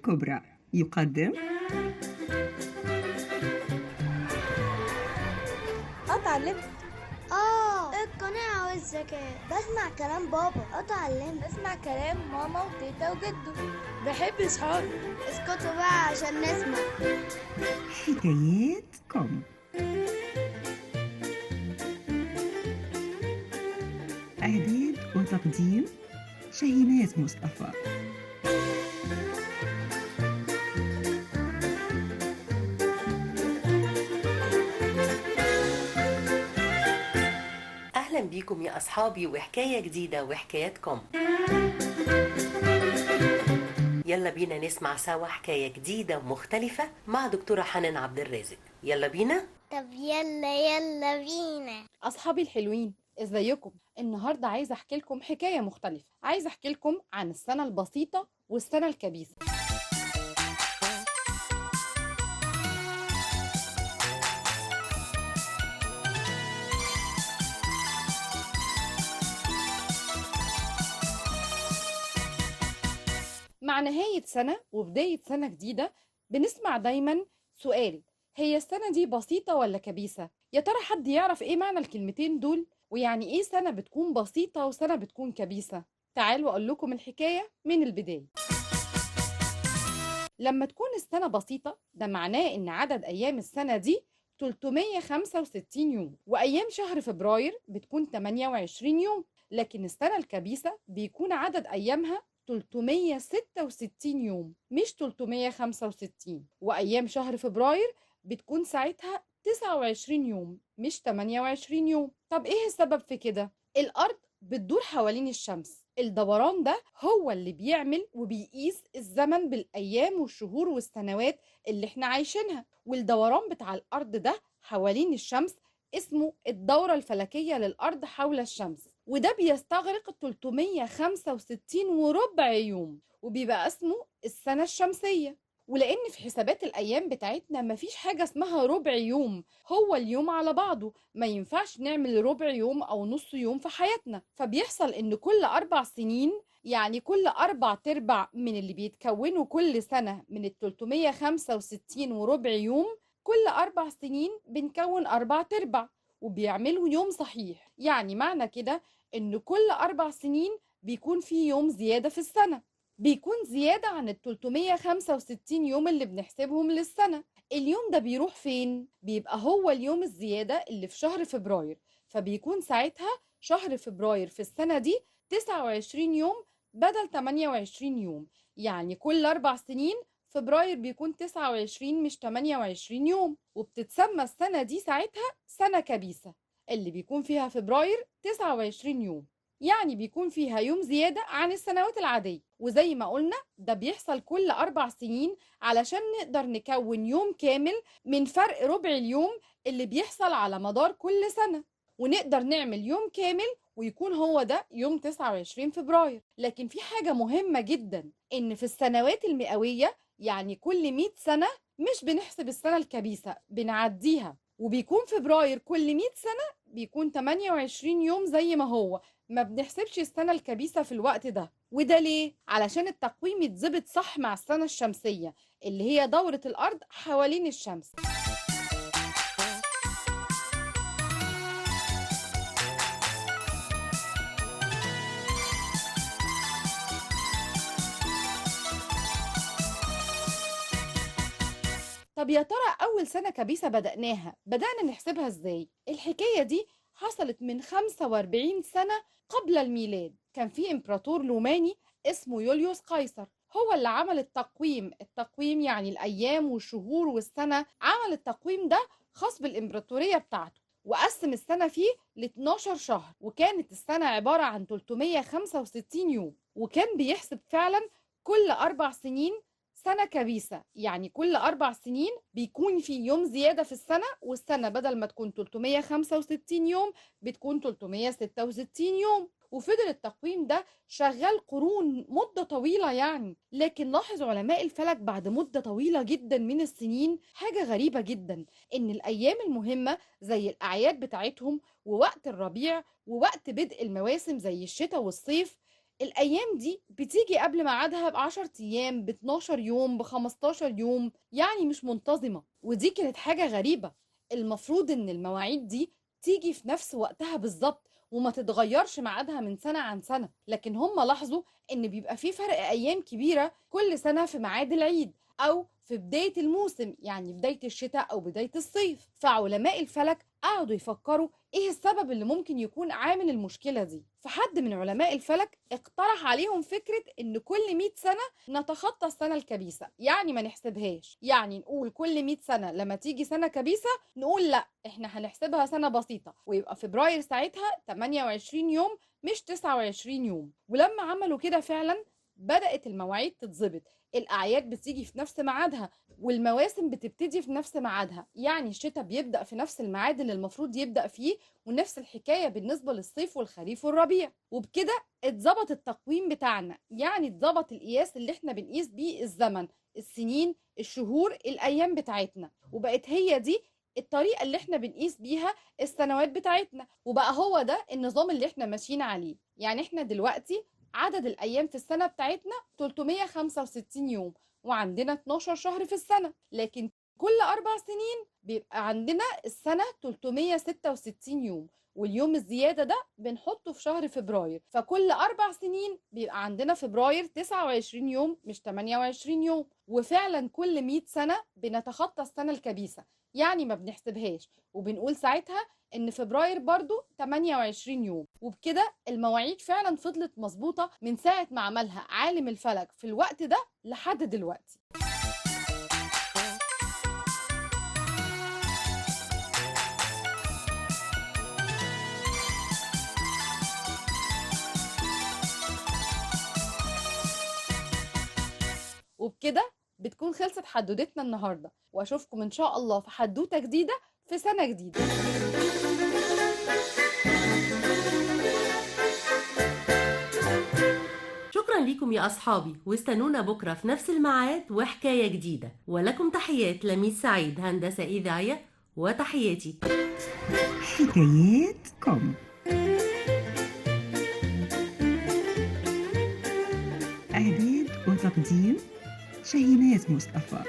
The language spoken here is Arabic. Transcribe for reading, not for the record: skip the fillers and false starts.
الكبرى يقدم اتعلمت القناعة والذكاء. بسمع كلام بابا اتعلمت. اسمع كلام ماما وتيتا وجدو. بحب صحابي. اسكتوا بقى عشان نسمع حكايات كوم. إعداد وتقديم شاهيناز مصطفى. أهلا بيكم يا أصحابي وحكاية جديدة وحكاياتكم. يلا بينا نسمع سوا حكاية جديدة ومختلفة مع دكتورة حنان عبد الرازق. يلا بينا. طب يلا بينا. أصحابي الحلوين، ازيكم؟ النهاردة عايزة أحكي لكم حكاية مختلفة. عايزة أحكي لكم عن السنة البسيطة والسنة الكبيسة. مع نهاية سنة وبداية سنة جديدة بنسمع دايما سؤال: هي السنة دي بسيطة ولا كبيسة؟ يا ترى حد يعرف ايه معنى الكلمتين دول؟ ويعني ايه سنة بتكون بسيطة وسنة بتكون كبيسة؟ تعالوا أقول لكم الحكاية من البداية. لما تكون السنة بسيطة ده معناه إن عدد أيام السنة دي 365 يوم، وأيام شهر فبراير بتكون 28 يوم. لكن السنة الكبيسة بيكون عدد أيامها 366 يوم مش 365، وأيام شهر فبراير بتكون ساعتها 29 يوم مش 28 يوم. طب إيه السبب في كده؟ الأرض بتدور حوالين الشمس. الدوران ده هو اللي بيعمل وبيقيس الزمن بالأيام والشهور والسنوات اللي احنا عايشينها، والدوران بتاع الأرض ده حوالين الشمس اسمه الدورة الفلكية للأرض حول الشمس، وده بيستغرق 365 وربع يوم، وبيبقى اسمه السنة الشمسية. ولأن في حسابات الأيام بتاعتنا مفيش حاجة اسمها ربع يوم، هو اليوم على بعضه، ما ينفعش نعمل ربع يوم أو نص يوم في حياتنا. فبيحصل إن كل 4 سنين، يعني كل 4/4 من اللي بيتكونوا كل سنة من 365 وربع يوم، كل 4 سنين بنكون 4/4 وبيعملوا يوم صحيح. يعني معنى كده إن كل 4 سنين بيكون في يوم زيادة في السنة، بيكون زيادة عن 365 يوم اللي بنحسبهم للسنة. اليوم ده بيروح فين؟ بيبقى هو اليوم الزيادة اللي في شهر فبراير، فبيكون ساعتها شهر فبراير في السنة دي 29 يوم بدل 28 يوم. يعني كل 4 سنين فبراير بيكون 29 مش 28 يوم، وبتتسمى السنة دي ساعتها سنة كبيسة، اللي بيكون فيها فبراير 29 يوم، يعني بيكون فيها يوم زيادة عن السنوات العادية. وزي ما قلنا ده بيحصل كل 4 سنين علشان نقدر نكون يوم كامل من فرق ربع اليوم اللي بيحصل على مدار كل سنة، ونقدر نعمل يوم كامل ويكون هو ده يوم 29 فبراير. لكن في حاجة مهمة جدا، إن في السنوات المئوية يعني كل 100 سنة مش بنحسب السنة الكبيسة، بنعديها، وبيكون فبراير كل 100 سنة بيكون 28 يوم زي ما هو، ما بنحسبش السنة الكبيسة في الوقت ده. وده ليه؟ علشان التقويم يتظبط صح مع السنة الشمسية اللي هي دورة الأرض حوالين الشمس. طب يا ترى أول سنة كبيسة بدأنا نحسبها إزاي؟ الحكاية دي حصلت من 45 سنة قبل الميلاد. كان في إمبراطور روماني اسمه يوليوس قيصر، هو اللي عمل التقويم يعني الأيام والشهور والسنة، عمل التقويم ده خاص بالإمبراطورية بتاعته، وقسم السنة فيه ل 12 شهر، وكانت السنة عبارة عن 365 يوم، وكان بيحسب فعلا كل 4 سنين سنة كبيسة. يعني كل 4 سنين بيكون في يوم زيادة في السنة، والسنة بدل ما تكون 365 يوم بتكون 366 يوم. وفضل التقويم ده شغال قرون، مدة طويلة يعني. لكن لاحظ علماء الفلك بعد مدة طويلة جدا من السنين حاجة غريبة جدا، إن الأيام المهمة زي الأعياد بتاعتهم ووقت الربيع ووقت بدء المواسم زي الشتاء والصيف الأيام دي بتيجي قبل ميعادها ب10 أيام، ب12 يوم، ب15 يوم، يعني مش منتظمة. ودي كانت حاجة غريبة. المفروض إن المواعيد دي تيجي في نفس وقتها بالظبط وما تتغيرش ميعادها من سنة عن سنة، لكن هم لاحظوا إن بيبقى في فرق أيام كبيرة كل سنة في ميعاد العيد أو في بداية الموسم، يعني بداية الشتاء أو بداية الصيف. فعلماء الفلك قعدوا يفكروا ايه السبب اللي ممكن يكون عامل المشكلة دي. فحد من علماء الفلك اقترح عليهم فكرة ان كل 100 سنة نتخطى السنة الكبيسة، يعني ما نحسبهاش، يعني نقول كل 100 سنة لما تيجي سنة كبيسة نقول لا احنا هنحسبها سنة بسيطة، ويبقى فبراير ساعتها 28 يوم مش 29 يوم. ولما عملوا كده فعلا بدأت المواعيد تتظبط، الأعياد بتيجي في نفس ميعادها والمواسم بتبتدي في نفس ميعادها، يعني الشتاء بيبدأ في نفس الميعاد اللي المفروض يبدأ فيه، ونفس الحكاية بالنسبة للصيف والخريف والربيع. وبكده اتظبط التقويم بتاعنا، يعني اتظبط القياس اللي احنا بنقيس بيه الزمن، السنين، الشهور، الأيام بتاعتنا، وبقت هي دي الطريقة اللي احنا بنقيس بيها السنوات بتاعتنا، وبقى هو ده النظام اللي احنا ماشيين عليه. يعني احنا دلوقتي عدد الأيام في السنة بتاعتنا 365 يوم، وعندنا 12 شهر في السنة، لكن كل 4 سنين بيبقى عندنا السنة 366 يوم، واليوم الزيادة ده بنحطه في شهر فبراير، فكل 4 سنين بيبقى عندنا فبراير 29 يوم مش 28 يوم. وفعلا كل 100 سنة بنتخطى السنة الكبيسة، يعني ما بنحسبهاش، وبنقول ساعتها ان فبراير برضو 28 يوم. وبكده المواعيد فعلا فضلت مظبوطة من ساعة ما عملها عالم الفلك في الوقت ده لحد دلوقتي. وبكده بتكون خلصت حدوتتنا النهاردة، واشوفكم ان شاء الله في حدوتة جديدة في سنة جديدة. شكرا لكم يا أصحابي، واستنونا بكرة في نفس الميعاد وحكاية جديدة. ولكم تحيات لميس سعيد هندسة إذاعية، وتحياتي حكايات كوم. إعداد وتقديم شاهيناز مصطفى.